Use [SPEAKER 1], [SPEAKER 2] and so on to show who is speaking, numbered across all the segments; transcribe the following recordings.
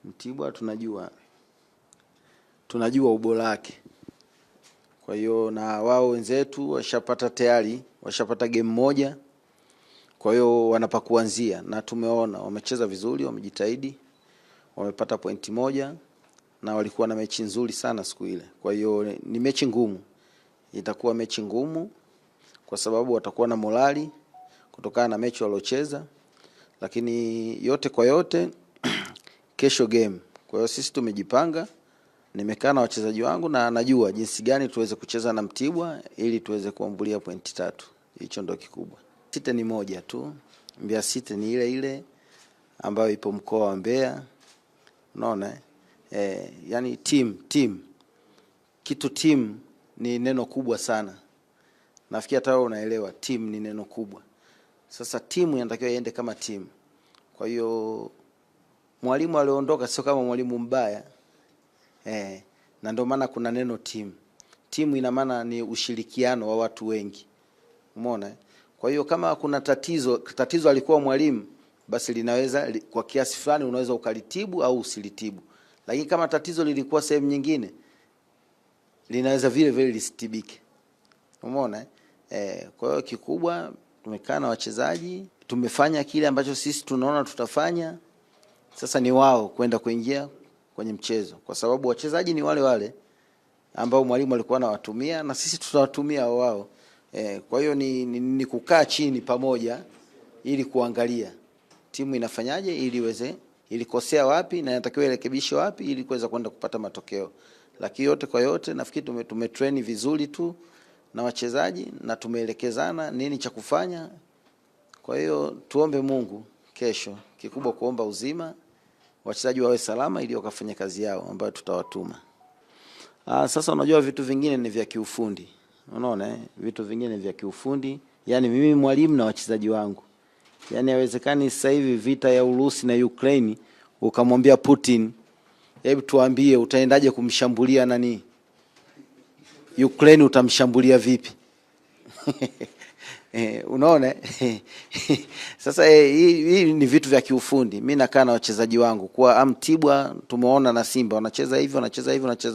[SPEAKER 1] Mtibwa tunajua ubora wake. Kwa hiyo na wao wenzetu washapata game moja. Kwa hiyo wanapa kuanzia, na tumeona wamecheza vizuri, wamejitahidi, wamepata pointi moja na walikuwa na mechi nzuri sana siku ile. Kwa hiyo ni mechi ngumu. Itakuwa mechi ngumu kwa sababu watakuwa na morali kutokana na mechi waliocheza, lakini yote kwa yote kesho game. Kwa hiyo sisi tumejipanga, nimekaa na wachezaji wangu na najua jinsi gani tuweze kucheza na Mtibwa ili tuweze kuambulia pointi 3. Hicho ndio kikubwa. City ni moja tu. Mbeya City ni ile ile ambayo ipo mkoa wa Mbeya. Unaona yani team. Kitu team ni neno kubwa sana. Nafikiri hata wewe unaelewa team ni neno kubwa. Sasa timu inatakiwa iende kama team. Kwa hiyo mwalimu aliondoka sio kama mwalimu mbaya. Na ndio maana kuna neno team. Timu ina maana ni ushirikiano wa watu wengi. Umeona? Kwa hiyo kama kuna tatizo alikuwa mwalimu, basi linaweza kwa kiasi fulani unaweza ukalitibu au usilitibu. Lakini kama tatizo lilikuwa sehemu nyingine, linaweza vile vile lisitibike. Umeona? Kwa hiyo kikubwa tumekaa na wachezaji, tumefanya kile ambacho sisi tunaona tutafanya. Sasa ni wao kwenda kuingia kwenye mchezo, kwa sababu wachezaji ni wale wale ambao mwalimu alikuwa anawatumia na sisi tutawatumia wao. Kwa hiyo ni kukaa chini pamoja ili kuangalia timu inafanyaje ili ilikosea wapi na inatakiwa irekebishe wapi ili kuweza kwenda kupata matokeo. Lakini yote kwa yote nafikiri tumetrain vizuri tu na wachezaji na tumeelekezana nini cha kufanya. Kwa hiyo tuombe Mungu kesho, kikubwa kuomba uzima, wachezaji wawe salama ili wakafanye kazi yao ambayo tutawatuma. Sasa unajua vitu vingine ni vya kiufundi. Unaona vitu vingine vya kiufundi, yani mimi mwalimu na wachezaji wangu. Yani haiwezekani sasa hivi vita ya Urusi na Ukraine ukamwambia Putin, hebu tuambie utaendaje kumshambulia nani? Ukraine utamshambulia vipi? Unaona? Sasa hii ni vitu vya kiufundi. Mimi nakaa na wachezaji wangu kwa Mtibwa tumeona na Simba wanacheza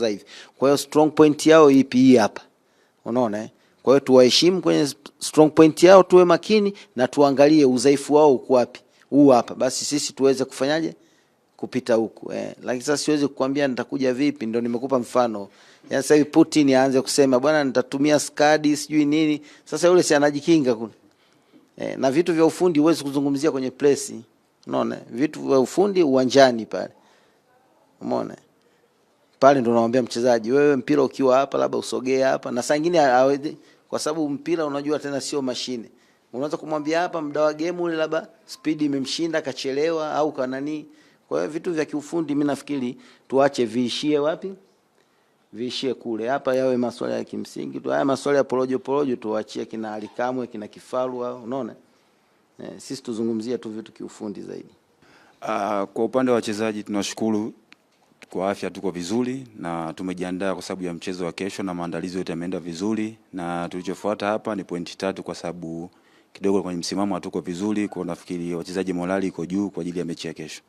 [SPEAKER 1] hivi. Kwa hiyo strong point yao ipi hii hapa? Unaona? Kwa hiyo tuwaheshimu kwenye strong point yao, tuwe makini na tuangalie udhaifu wao uko wapi. Huu hapa. Basi sisi tuweze kufanyaje? Kupita huku. Lakini sasa siwezi kukwambia nitakuja vipi, ndio nimekupa mfano. Yaani sasa hivi Putin aanze kusema bwana nitatumia skadi sijui nini. Sasa yule si anajikinga kule. Na vitu vya ufundi huwezi kuzungumzia kwenye press. Unaona? Vitu vya ufundi uwanjani pale. Umeona? Pale ndo naambia mchezaji wewe mpira ukiwa hapa labda usogee hapa, na saa nyingine kwa sababu mpira unajua tena sio mashine. Unaweza kumwambia hapa muda wa game ule labda speed imemshinda kachelewa au kanani. Kwa hiyo vitu vya kiufundi mimi nafikiri tuache viishie wapi? Viishie kule. Hapa yawe masuala ya kimsingi tu. Haya masuala ya porojo tuachie kina Alikamwe, kina Kifaru, unaona? Sisi tuzungumzia tu vitu kiufundi zaidi.
[SPEAKER 2] Kwa upande wa wachezaji tunashukuru kwa afya, tuko vizuri na tumejiandaa kwa sababu ya mchezo wa kesho na maandalizi yote yameenda vizuri, na tulichofuata hapa ni pointi 3 kwa sababu kidogo kwenye msimamo hatuko vizuri. Kwa nafikiri wachezaji morali iko juu kwa ajili ya mechi ya kesho.